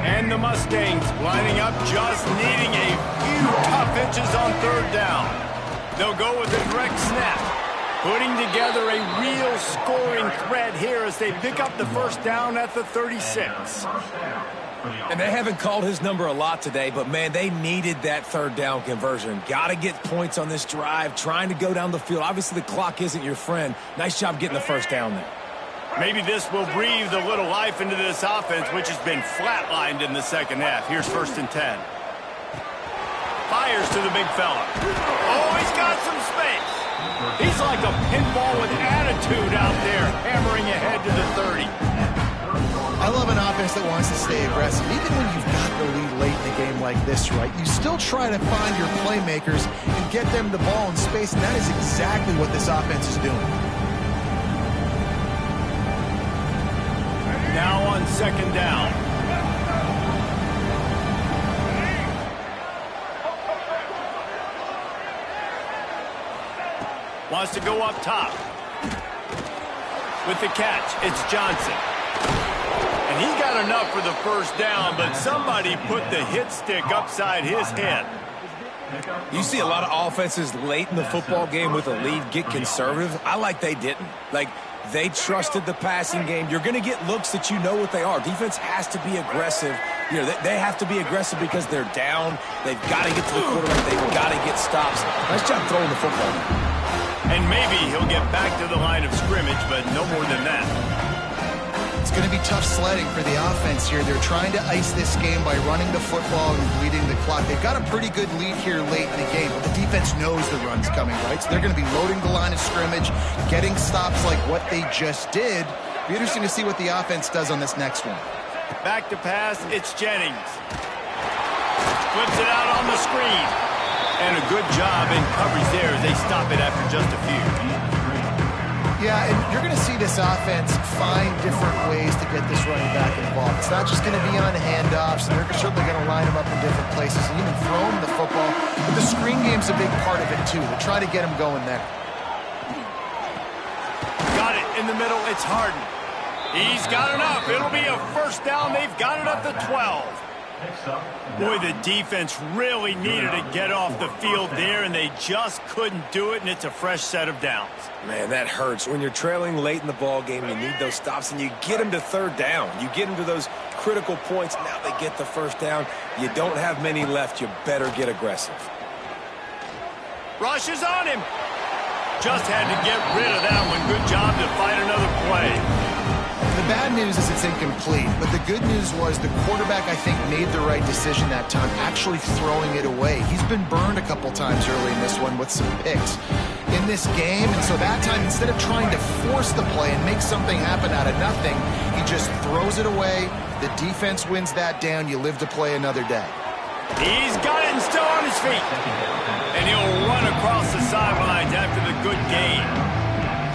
And the Mustangs lining up, just needing a few tough inches on third down. They'll go with a direct snap, putting together a real scoring threat here as they pick up the first down at the 36. And they haven't called his number a lot today, but, man, they needed that third down conversion. Got to get points on this drive, trying to go down the field. Obviously, the clock isn't your friend. Nice job getting the first down there. Maybe this will breathe a little life into this offense, which has been flatlined in the second half. Here's 1st and 10. Fires to the big fella. Oh, he's got some space. He's like a pinball with attitude out there, hammering ahead to the 30. I love an offense that wants to stay aggressive. Even when you've got the lead late in a game like this, right, you still try to find your playmakers and get them the ball in space, and that is exactly what this offense is doing. Now on second down. Wants to go up top. With the catch, it's Johnson. And he's got enough for the first down, but somebody put the hit stick upside his head. You see a lot of offenses late in the football game with a lead get conservative. I like they didn't. Like, they trusted the passing game. You're going to get looks that you know what they are. Defense has to be aggressive. You know, they have to be aggressive because they're down. They've got to get to the quarterback. They've got to get stops. Nice job throwing the football. And maybe he'll get back to the line of scrimmage, but no more than that. It's going to be tough sledding for the offense here. They're trying to ice this game by running the football and bleeding the clock. They've got a pretty good lead here late in the game, but the defense knows the run's coming, right? So they're going to be loading the line of scrimmage, getting stops like what they just did. Be interesting to see what the offense does on this next one. Back to pass, it's Jennings. Flips it out on the screen. And a good job in coverage there as they stop it after just a few. Yeah, and you're going to see this offense find different ways to get this running back involved. It's not just going to be on handoffs, and they're certainly going to line him up in different places and even throw him the football. But the screen game's a big part of it, too. They try to get him going there. Got it in the middle. It's Harden. He's got enough. It'll be a first down. They've got it at the 12. Boy, the defense really needed to get off the field there, and they just couldn't do it, and it's a fresh set of downs. Man, that hurts. When you're trailing late in the ball game, you need those stops, and you get them to third down. You get them to those critical points. Now they get the first down. You don't have many left. You better get aggressive. Rush is on him. Just had to get rid of that one. Good job to find another play. The bad news is it's incomplete, but the good news was the quarterback, I think, made the right decision that time, actually throwing it away. He's been burned a couple times early in this one with some picks in this game, and so that time, instead of trying to force the play and make something happen out of nothing, he just throws it away. The defense wins that down. You live to play another day. He's got it and still on his feet. And he'll run across the sidelines after the good game.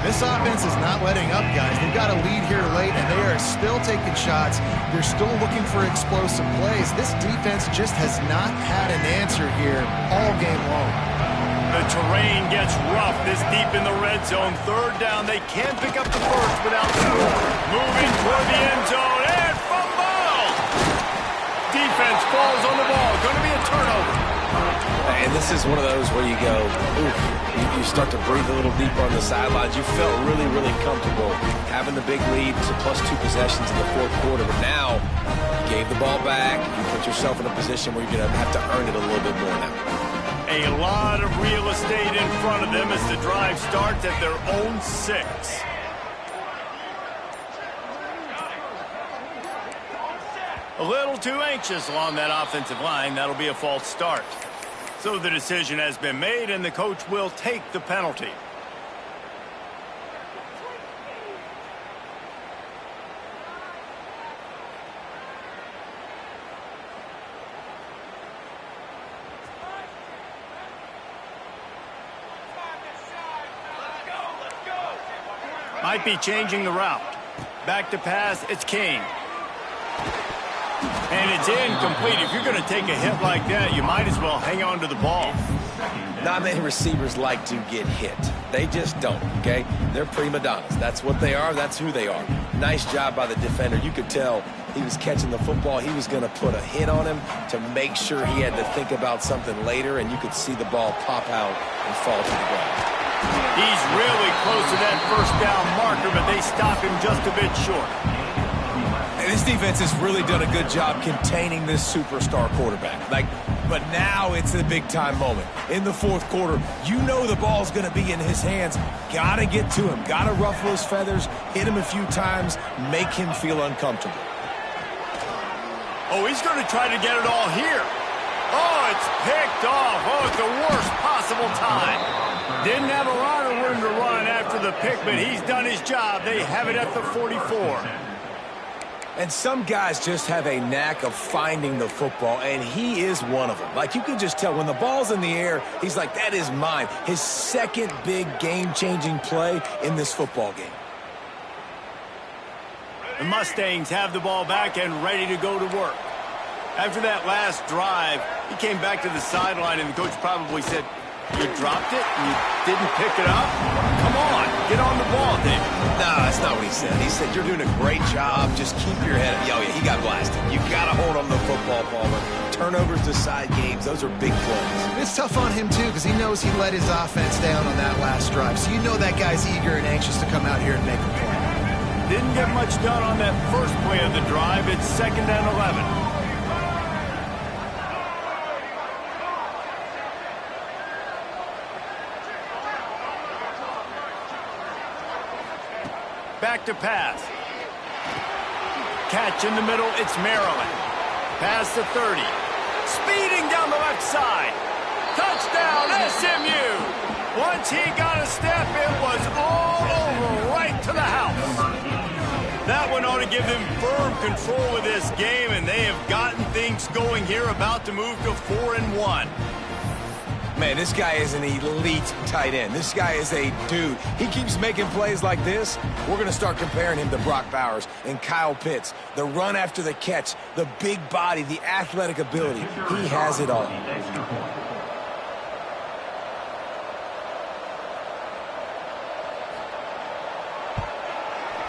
This offense is not letting up, guys. They've got a lead here late, and they are still taking shots. They're still looking for explosive plays. This defense just has not had an answer here all game long. The terrain gets rough this deep in the red zone. Third down, they can't pick up the first without scoring. Moving toward the end zone, and fumble! Defense falls on the ball. Going to be a turnover. And this is one of those where you go, oof, you start to breathe a little deeper on the sidelines. You felt really, really comfortable having the big lead to +2 possessions in the fourth quarter. But now, you gave the ball back. You put yourself in a position where you're going to have to earn it a little bit more now. A lot of real estate in front of them as the drive starts at their own 6. A little too anxious along that offensive line. That'll be a false start. So the decision has been made, and the coach will take the penalty. Might be changing the route. Back to pass, it's King. And it's incomplete. If you're going to take a hit like that, you might as well hang on to the ball. Not many receivers like to get hit. They just don't, okay? They're prima donnas. That's what they are. That's who they are. Nice job by the defender. You could tell he was catching the football. He was going to put a hit on him to make sure he had to think about something later, and you could see the ball pop out and fall to the ground. He's really close to that first down marker, but they stop him just a bit short. And this defense has really done a good job containing this superstar quarterback. But now it's a big-time moment. In the fourth quarter, you know the ball's going to be in his hands. Got to get to him. Got to ruffle his feathers, hit him a few times, make him feel uncomfortable. Oh, he's going to try to get it all here. Oh, it's picked off. Oh, it's the worst possible time. Didn't have a lot of room to run after the pick, but he's done his job. They have it at the 44. And some guys just have a knack of finding the football, and he is one of them. Like, you can just tell when the ball's in the air, he's like, that is mine. His second big game-changing play in this football game. The Mustangs have the ball back and ready to go to work. After that last drive, he came back to the sideline, and the coach probably said, you dropped it? You didn't pick it up? Come on, get on the ball, David. No, that's not what he said. He said, you're doing a great job. Just keep your head up. Oh, yeah, he got blasted. You got to hold on to the football, Palmer. Turnovers decide games. Those are big plays. It's tough on him, too, because he knows he let his offense down on that last drive. So you know that guy's eager and anxious to come out here and make a play. Didn't get much done on that first play of the drive. It's 2nd and 11. Back to pass. Catch in the middle, it's Maryland. Pass to 30. Speeding down the left side. Touchdown, SMU. Once he got a step, it was all over, right to the house. That one ought to give them firm control of this game, and they have gotten things going here, about to move to 4-1. Man, this guy is an elite tight end. This guy is a dude. He keeps making plays like this. We're going to start comparing him to Brock Bowers and Kyle Pitts. The run after the catch, the big body, the athletic ability. He has it all.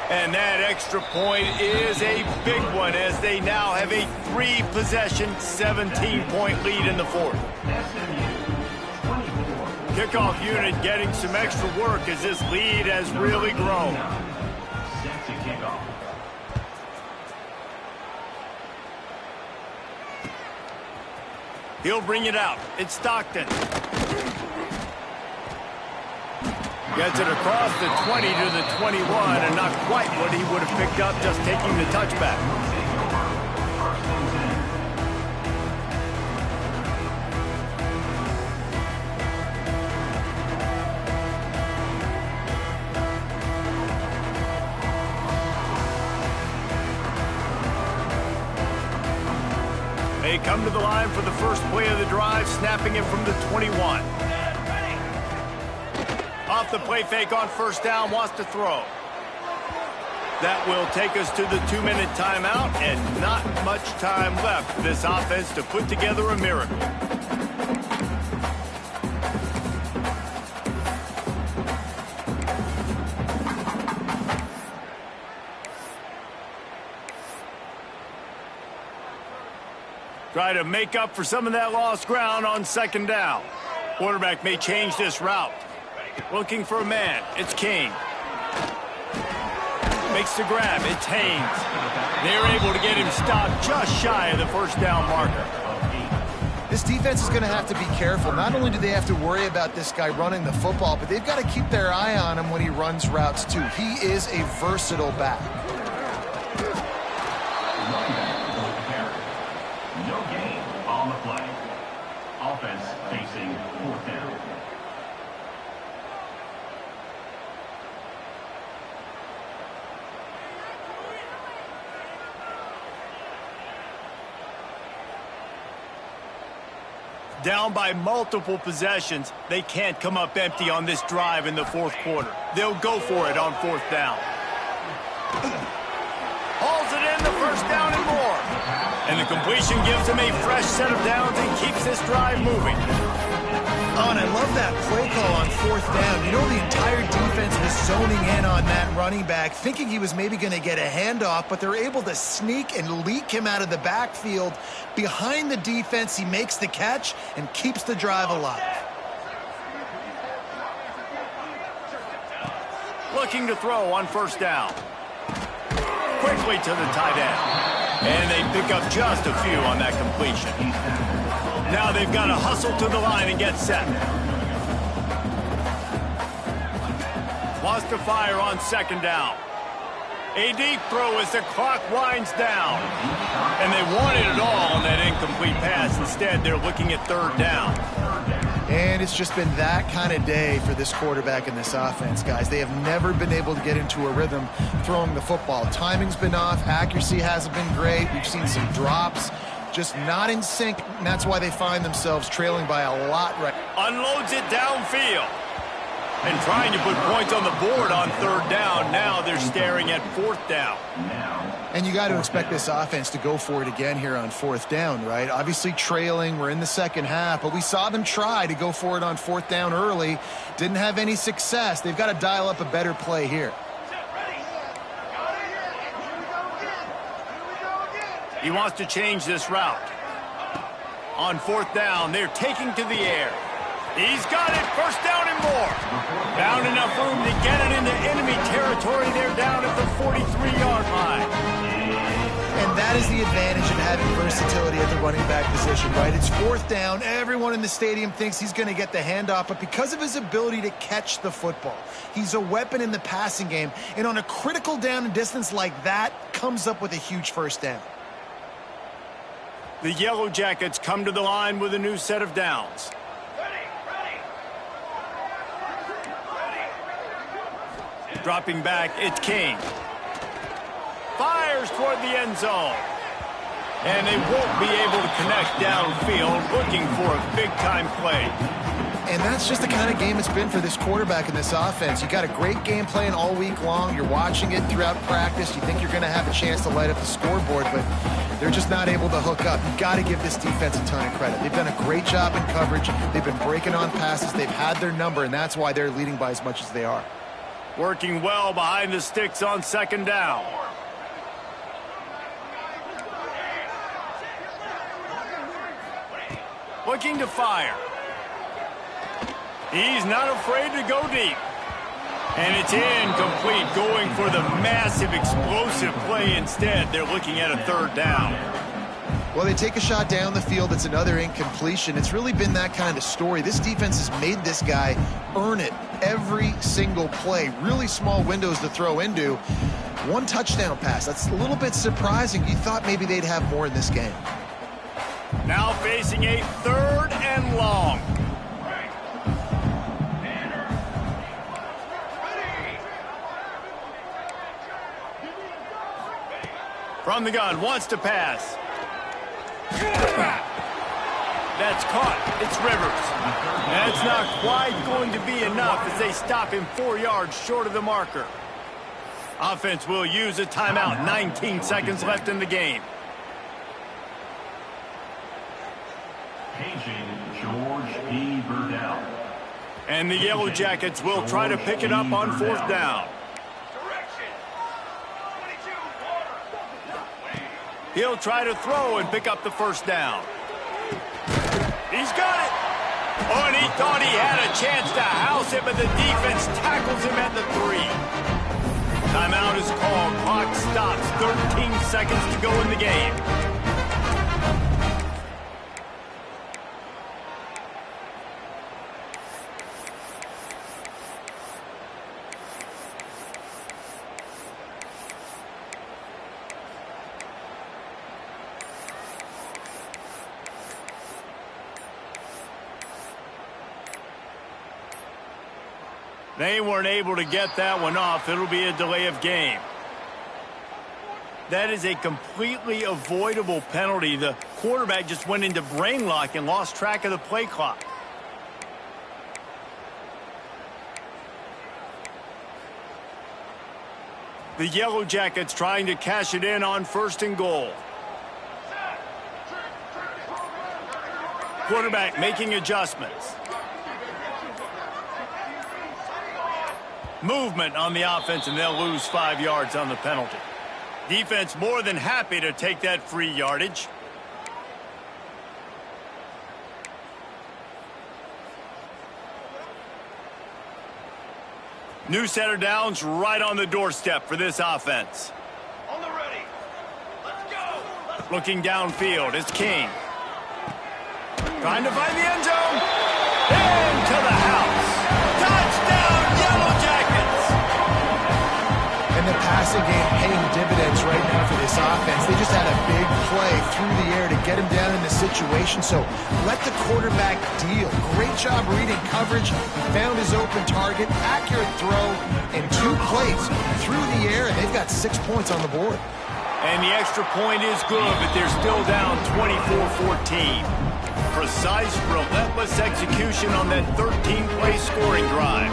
And that extra point is a big one, as they now have a 3-possession, 17-point lead in the fourth. Kickoff unit getting some extra work as this lead has really grown. He'll bring it out. It's Stockton. Gets it across the 20 to the 21, and not quite what he would have picked up just taking the touchback. They come to the line for the first play of the drive, snapping it from the 21. Off the play fake on first down, wants to throw. That will take us to the 2-minute timeout, and not much time left for this offense to put together a miracle. Try to make up for some of that lost ground on 2nd down. Quarterback may change this route. Looking for a man. It's King. Makes the grab. It's Haynes. They're able to get him stopped just shy of the first down marker. This defense is going to have to be careful. Not only do they have to worry about this guy running the football, but they've got to keep their eye on him when he runs routes too. He is a versatile back. No gain on the play. Offense facing 4th down. Down by multiple possessions, they can't come up empty on this drive in the fourth quarter. They'll go for it on fourth down. Hauls it in, the first down and more. And the completion gives him a fresh set of downs and keeps this drive moving. Oh, and I love that play call on fourth down. You know, the entire defense was zoning in on that running back, thinking he was maybe going to get a handoff, but they're able to sneak and leak him out of the backfield. Behind the defense, he makes the catch and keeps the drive alive. Looking to throw on first down. Quickly to the tight end. And they pick up just a few on that completion. Now they've got to hustle to the line and get set. Wants to fire on second down. A deep throw as the clock winds down. And they wanted it all on that incomplete pass. Instead, they're looking at third down. And it's just been that kind of day for this quarterback and this offense, guys. They have never been able to get into a rhythm throwing the football. Timing's been off. Accuracy hasn't been great. We've seen some drops. Just not in sync, and that's why they find themselves trailing by a lot right. Unloads it downfield. And trying to put points on the board on third down. Now they're staring at fourth down. And you got to expect this offense to go for it again here on fourth down, right? Obviously trailing, we're in the second half, but we saw them try to go for it on fourth down early. Didn't have any success. They've got to dial up a better play here. He wants to change this route. On fourth down, they're taking to the air. He's got it, first down and more. Found enough room to get it into enemy territory. They're down at the 43-yard line. And that is the advantage of having versatility at the running back position, right? It's fourth down. Everyone in the stadium thinks he's going to get the handoff, but because of his ability to catch the football, he's a weapon in the passing game. And on a critical down and distance like that, comes up with a huge first down. The Yellow Jackets come to the line with a new set of downs. Dropping back, it's King. Fires toward the end zone. And they won't be able to connect downfield, looking for a big-time play. And that's just the kind of game it's been for this quarterback and this offense. You got a great game plan all week long. You're watching it throughout practice. You think you're going to have a chance to light up the scoreboard, but they're just not able to hook up. You've got to give this defense a ton of credit. They've done a great job in coverage. They've been breaking on passes. They've had their number, and that's why they're leading by as much as they are. Working well behind the sticks on second down. Looking to fire. He's not afraid to go deep. And it's incomplete, going for the massive explosive play instead. They're looking at a third down. Well, they take a shot down the field. It's another incompletion. It's really been that kind of story. This defense has made this guy earn it every single play. Really small windows to throw into. One touchdown pass. That's a little bit surprising. You thought maybe they'd have more in this game. Now facing a third and long. From the gun, wants to pass. That's caught. It's Rivers. That's not quite going to be enough as they stop him 4 yards short of the marker. Offense will use a timeout. 19 seconds left in the game. Paging George E. Burdell. And the Yellow Jackets will try to pick it up on fourth down. He'll try to throw and pick up the first down. He's got it. Oh, and he thought he had a chance to house it, but the defense tackles him at the 3. Timeout is called. Clock stops. 13 seconds to go in the game. They weren't able to get that one off. It'll be a delay of game. That is a completely avoidable penalty. The quarterback just went into brain lock and lost track of the play clock. The Yellow Jackets trying to cash it in on 1st and goal. Quarterback making adjustments. Movement on the offense, and they'll lose 5 yards on the penalty. Defense more than happy to take that free yardage. New set of downs right on the doorstep for this offense. On the ready. Let's go. Looking downfield, it's King. Trying to find the end zone. Into the house. Touchdown, Yellow Jackets. And the passing game paying dividends right now for this offense. They just had a big play through the air to get him down in the situation. So let the quarterback deal. Great job reading coverage. He found his open target, accurate throw, and 2 plays through the air, and they've got 6 points on the board. And the extra point is good, but they're still down 24-14. Precise, relentless execution on that 13-play scoring drive.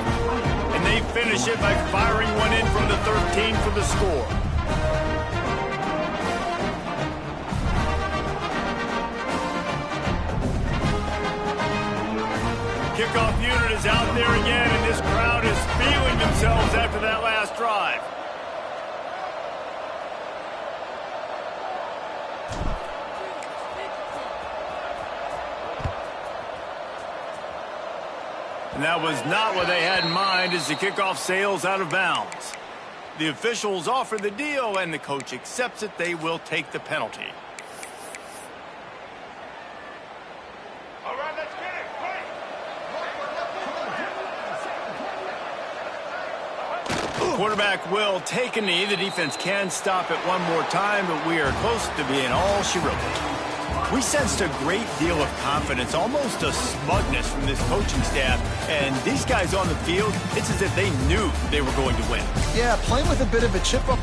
And they finish it by firing one in from the 13 for the score. Kickoff unit is out there again, and this crowd is feeling themselves after that last drive. And that was not what they had in mind as the kickoff sails out of bounds. The officials offer the deal, and the coach accepts it. They will take the penalty. All right, let's get it. Play. Quarterback will take a knee. The defense can stop it one more time, but we are close to being all she wrote. We sensed a great deal of confidence, almost a smugness from this coaching staff. And these guys on the field, it's as if they knew they were going to win. Yeah, playing with a bit of a chip up.